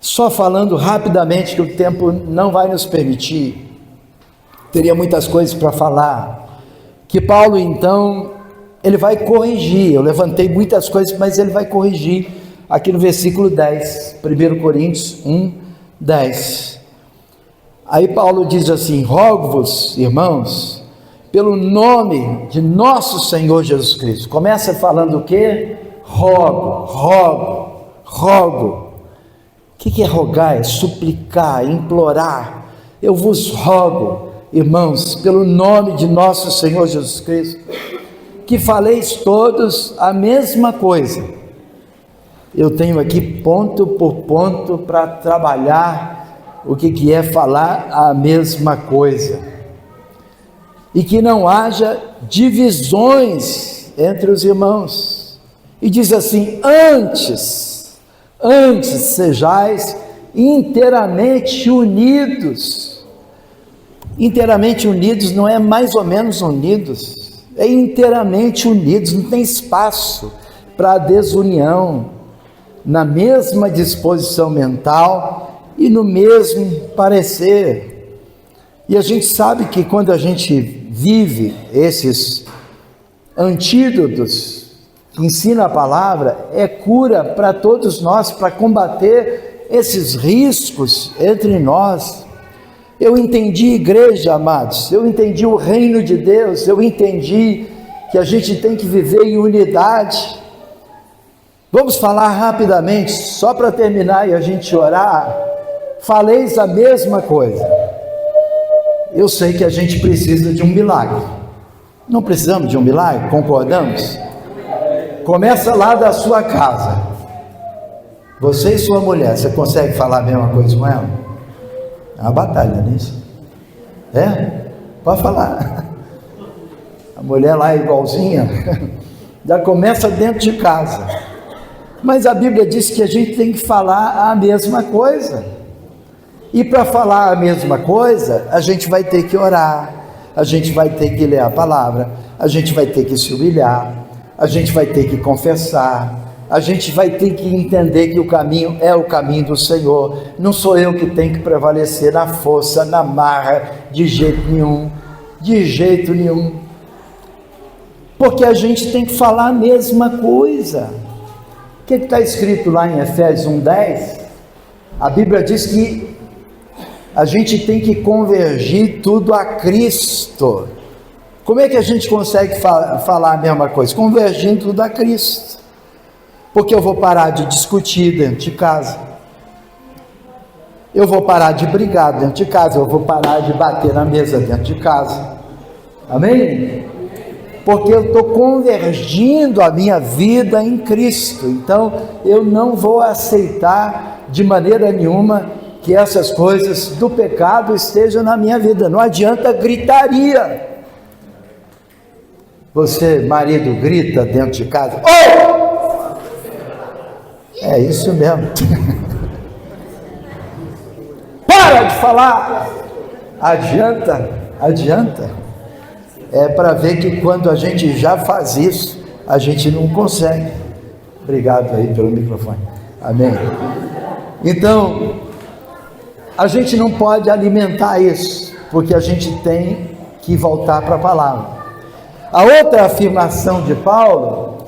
só falando rapidamente, que o tempo não vai nos permitir, teria muitas coisas para falar, que Paulo então, ele vai corrigir, eu levantei muitas coisas, mas ele vai corrigir, aqui no versículo 10, 1 Coríntios 1, 10, aí Paulo diz assim, rogo-vos, irmãos, pelo nome de nosso Senhor Jesus Cristo. Começa falando o quê? Rogo. O que é rogar? É suplicar, implorar. Eu vos rogo, irmãos, pelo nome de nosso Senhor Jesus Cristo, que faleis todos a mesma coisa. Eu tenho aqui ponto por ponto para trabalhar o que é falar a mesma coisa. E que não haja divisões entre os irmãos. E diz assim, antes sejais inteiramente unidos. Inteiramente unidos não é mais ou menos unidos, é inteiramente unidos, não tem espaço para desunião. na mesma disposição mental e no mesmo parecer. E a gente sabe que quando a gente vive esses antídotos que ensina a palavra, é cura para todos nós, para combater esses riscos entre nós. Eu entendi igreja, amados, eu entendi o reino de Deus, eu entendi que a gente tem que viver em unidade. Vamos falar rapidamente, só para terminar e a gente orar. Faleis a mesma coisa. Eu sei que a gente precisa de um milagre. Não precisamos de um milagre? Concordamos? Começa lá da sua casa. Você e sua mulher, você consegue falar a mesma coisa com ela? É uma batalha nisso. Pode falar. A mulher lá é igualzinha. Já começa dentro de casa. Mas a Bíblia diz que a gente tem que falar a mesma coisa. E para falar a mesma coisa, a gente vai ter que orar, a gente vai ter que ler a palavra, a gente vai ter que se humilhar, a gente vai ter que confessar, a gente vai ter que entender que o caminho é o caminho do Senhor. Não sou eu que tenho que prevalecer na força, na marra, de jeito nenhum, porque a gente tem que falar a mesma coisa. O que está escrito lá em Efésios 1:10? A Bíblia diz que a gente tem que convergir tudo a Cristo. Como é que a gente consegue falar a mesma coisa? Convergindo tudo a Cristo. Porque eu vou parar de discutir dentro de casa, eu vou parar de brigar dentro de casa, eu vou parar de bater na mesa dentro de casa. Amém? Porque eu estou convergindo a minha vida em Cristo. Então eu não vou aceitar de maneira nenhuma que essas coisas do pecado estejam na minha vida. Não adianta gritaria. Você, marido, grita dentro de casa: oh! É isso mesmo. Para de falar. Adianta. É para ver que quando a gente já faz isso, a gente não consegue. Obrigado aí pelo microfone. Amém. Então, a gente não pode alimentar isso, porque a gente tem que voltar para a palavra. A outra afirmação de Paulo,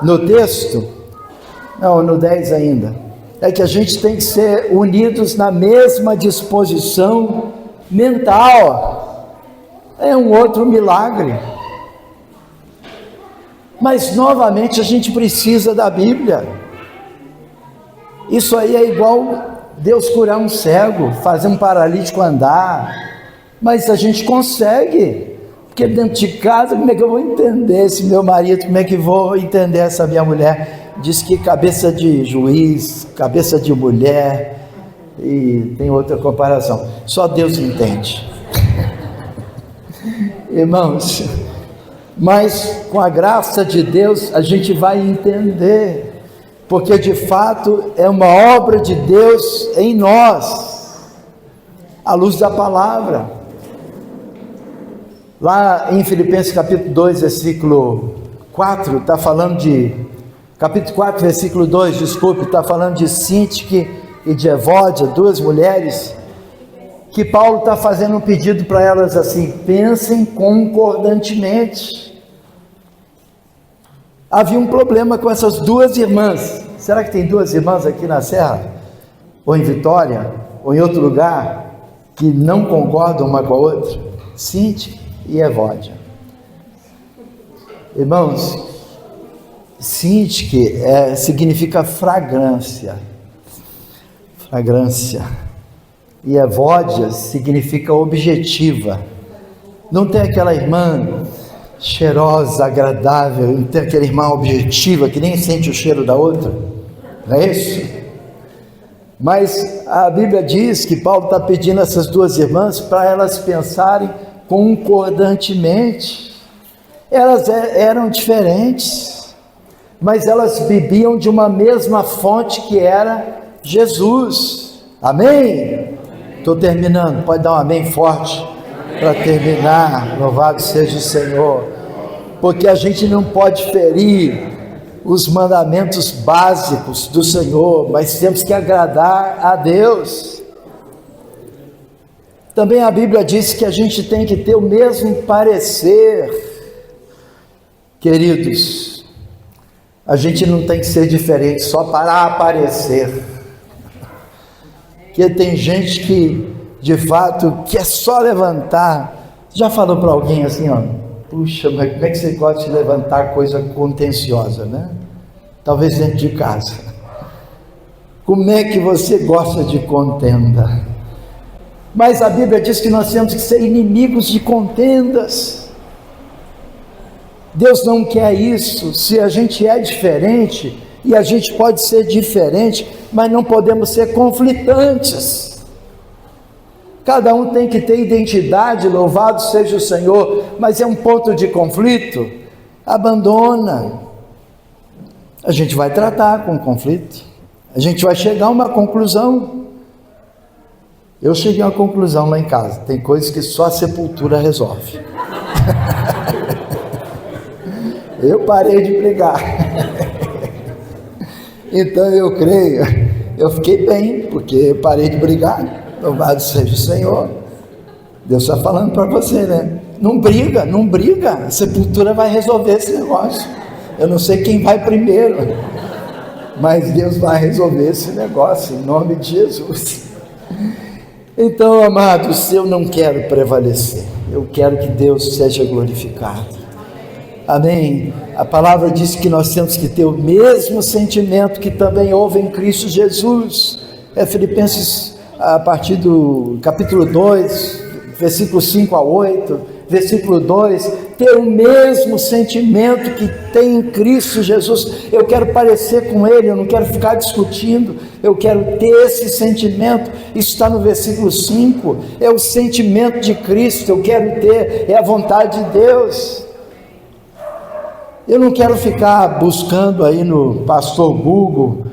no texto, no 10 ainda, é que a gente tem que ser unidos na mesma disposição mental. É um outro milagre. Mas novamente a gente precisa da Bíblia. Isso aí é igual Deus curar um cego, fazer um paralítico andar. Mas a gente consegue. Porque dentro de casa, como é que eu vou entender esse meu marido? Como é que eu vou entender essa minha mulher? Diz que cabeça de juiz, cabeça de mulher, e tem outra comparação. Só Deus entende. Irmãos, mas com a graça de Deus a gente vai entender, porque de fato é uma obra de Deus em nós, à luz da palavra. Lá em Filipenses capítulo 2, versículo 4, está falando de, capítulo 4, versículo 2, desculpe, está falando de Sintique e de Evódia, duas mulheres, que Paulo está fazendo um pedido para elas assim: pensem concordantemente. Havia um problema com essas duas irmãs. Será que tem duas irmãs aqui na Serra, ou em Vitória, ou em outro lugar, que não concordam uma com a outra? Sintique e Evódia. Irmãos, Sintique significa fragrância. E Evódia significa objetiva. Não tem aquela irmã cheirosa, agradável, não tem aquela irmã objetiva que nem sente o cheiro da outra, não é isso? Mas a Bíblia diz que Paulo está pedindo a essas duas irmãs para elas pensarem concordantemente. Elas eram diferentes, mas elas bebiam de uma mesma fonte, que era Jesus. Amém? Estou terminando, pode dar um amém forte para terminar. Louvado seja o Senhor, porque a gente não pode ferir os mandamentos básicos do Senhor, mas temos que agradar a Deus. Também a Bíblia diz que a gente tem que ter o mesmo parecer. Queridos, a gente não tem que ser diferente só para aparecer. Porque tem gente que, de fato, quer só levantar. Já falou para alguém assim, ó, puxa, mas como é que você gosta de levantar coisa contenciosa, né? Talvez dentro de casa. Como é que você gosta de contenda? Mas a Bíblia diz que nós temos que ser inimigos de contendas. Deus não quer isso. Se a gente é diferente, e a gente pode ser diferente, mas não podemos ser conflitantes. Cada um tem que ter identidade, louvado seja o Senhor, mas é um ponto de conflito, abandona. A gente vai tratar com conflito, a gente vai chegar a uma conclusão. Eu cheguei a uma conclusão lá em casa, tem coisas que só a sepultura resolve. Eu parei de brigar. Então eu creio, eu fiquei bem, porque eu parei de brigar. Louvado seja o Senhor. Deus está falando para você, né? Não briga, não briga. A sepultura vai resolver esse negócio. Eu não sei quem vai primeiro, mas Deus vai resolver esse negócio, em nome de Jesus. Então, amados, eu não quero prevalecer. Eu quero que Deus seja glorificado. Amém? A palavra diz que nós temos que ter o mesmo sentimento que também houve em Cristo Jesus. É Filipenses, a partir do capítulo 2, versículo 5 a 8, versículo 2, ter o mesmo sentimento que tem em Cristo Jesus. Eu quero parecer com Ele, eu não quero ficar discutindo, eu quero ter esse sentimento. Isso está no versículo 5, é o sentimento de Cristo, eu quero ter, é a vontade de Deus. Eu não quero ficar buscando aí no pastor Google,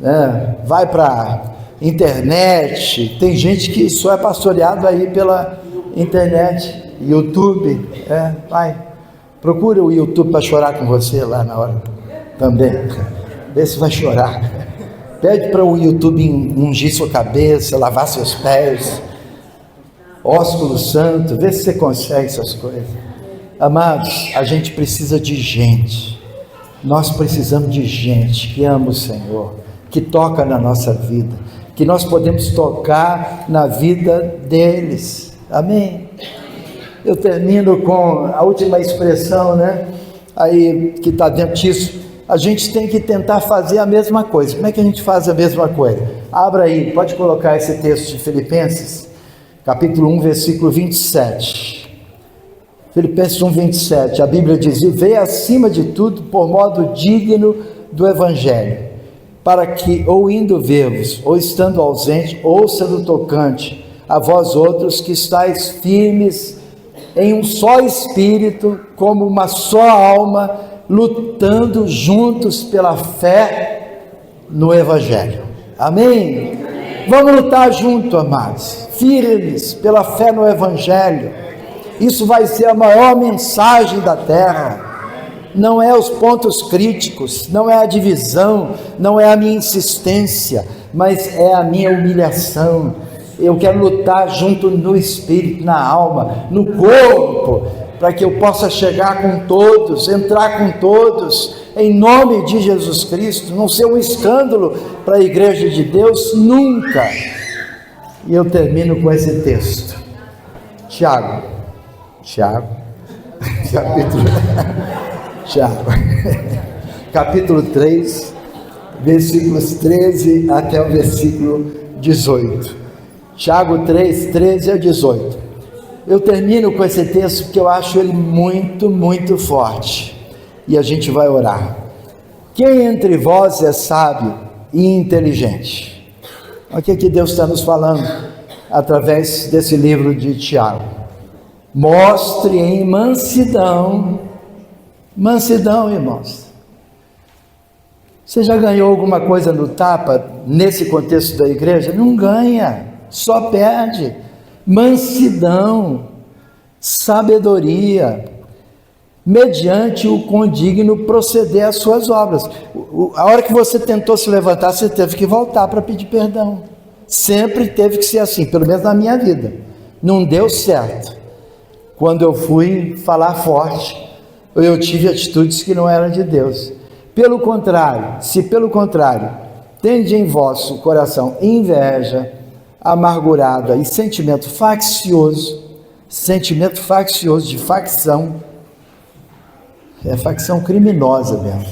né? Vai para internet, tem gente que só é pastoreado aí pela internet, YouTube, vai, procura o YouTube para chorar com você lá na hora, também, vê se vai chorar, pede para o YouTube ungir sua cabeça, lavar seus pés, ósculo santo, vê se você consegue essas coisas. Amados, a gente precisa de gente, nós precisamos de gente que ama o Senhor, que toca na nossa vida, que nós podemos tocar na vida deles, amém? Eu termino com a última expressão, né, aí que está dentro disso. A gente tem que tentar fazer a mesma coisa. Como é que a gente faz a mesma coisa? Abra aí, pode colocar esse texto de Filipenses, capítulo 1, versículo 27. Filipenses 1, 27, a Bíblia diz: e veio acima de tudo por modo digno do Evangelho, para que, ou indo ver-vos, ou estando ausente, ou sendo tocante, a vós outros que estáis firmes em um só espírito, como uma só alma, lutando juntos pela fé no Evangelho. Amém? Vamos lutar junto, amados, firmes pela fé no Evangelho. Isso vai ser a maior mensagem da terra. Não é os pontos críticos, não é a divisão, não é a minha insistência, mas é a minha humilhação. Eu quero lutar junto no espírito, na alma, no corpo, para que eu possa chegar com todos, entrar com todos, em nome de Jesus Cristo, não ser um escândalo para a igreja de Deus, nunca. E eu termino com esse texto, Tiago, capítulo 3, versículos 13 até o versículo 18. Tiago 3, 13 a 18. Eu termino com esse texto porque eu acho ele muito, muito forte. E a gente vai orar. Quem entre vós é sábio e inteligente? O que Deus está nos falando através desse livro de Tiago? Mostre em mansidão, irmãos. Você já ganhou alguma coisa no tapa nesse contexto da igreja? Não ganha, só perde. Mansidão, sabedoria. mediante o condigno proceder às suas obras. A hora que você tentou se levantar, você teve que voltar para pedir perdão. Sempre teve que ser assim, pelo menos na minha vida. Não deu certo. Quando eu fui falar forte, eu tive atitudes que não eram de Deus. Pelo contrário, se pelo contrário, tende em vosso coração inveja, amargurada e sentimento faccioso de facção, é facção criminosa mesmo,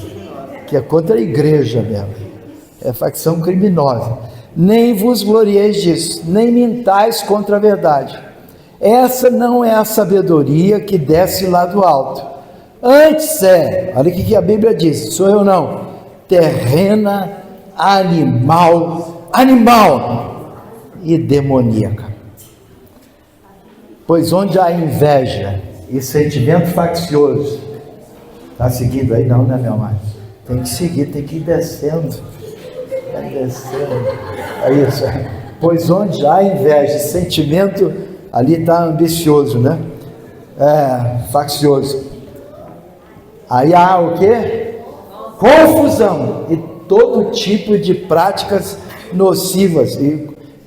que é contra a igreja mesmo, é facção criminosa. Nem vos glorieis disso, nem mintais contra a verdade. Essa não é a sabedoria que desce lá do alto. Antes olha o que a Bíblia diz, sou eu não, terrena, animal e demoníaca. Pois onde há inveja e sentimento faccioso, está seguindo aí não, né, meu amado? Tem que seguir, tem que ir descendo. Vai descendo. É isso. Pois onde há inveja, sentimento, ali está ambicioso, né? Faccioso. Aí há o quê? Confusão e todo tipo de práticas nocivas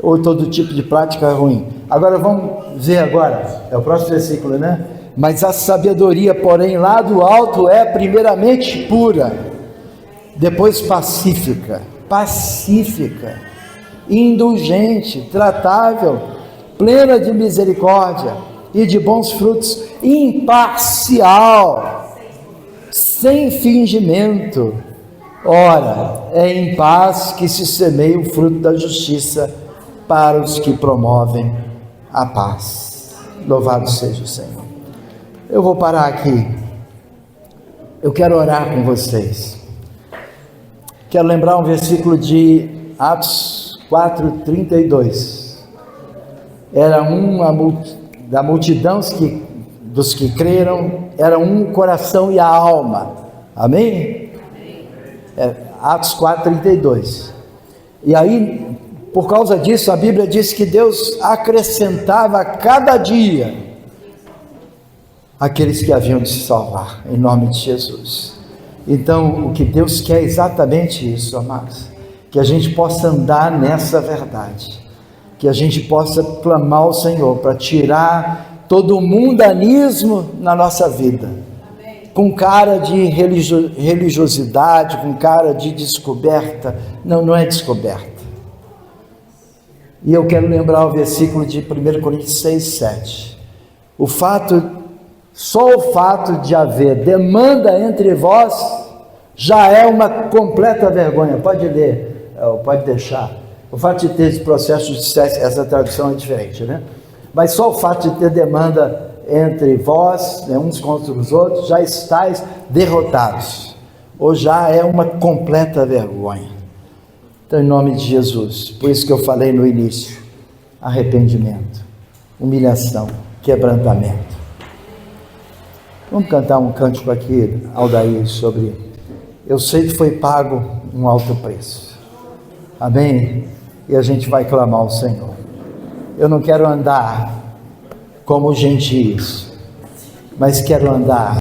ou todo tipo de prática ruim. Agora vamos ver agora, é o próximo versículo, né? Mas a sabedoria, porém, lá do alto é primeiramente pura, depois pacífica, indulgente, tratável, plena de misericórdia e de bons frutos, imparcial, sem fingimento. Ora, é em paz que se semeia o fruto da justiça para os que promovem a paz. Louvado seja o Senhor. Eu vou parar aqui. Eu quero orar com vocês. Quero lembrar um versículo de Atos 4:32. Era da multidão dos que creram, era um coração e a alma. Amém? Atos 4:32. E aí, por causa disso, a Bíblia diz que Deus acrescentava a cada dia aqueles que haviam de se salvar, em nome de Jesus. Então, o que Deus quer é exatamente isso, amados, que a gente possa andar nessa verdade, que a gente possa clamar ao Senhor para tirar todo o mundanismo na nossa vida, com cara de religiosidade, com cara de descoberta. Não é descoberta. E eu quero lembrar o versículo de 1 Coríntios 6:7. Só o fato de haver demanda entre vós já é uma completa vergonha. Pode ler, pode deixar. O fato de ter esse processo de sucesso, essa tradução é diferente, né? Mas só o fato de ter demanda entre vós, né, uns contra os outros, já estáis derrotados, ou já é uma completa vergonha. Então, em nome de Jesus, por isso que eu falei no início, arrependimento, humilhação, quebrantamento. Vamos cantar um cântico aqui, Aldair, sobre eu sei que foi pago um alto preço. Amém? E a gente vai clamar ao Senhor. Eu não quero andar como gentios, mas quero andar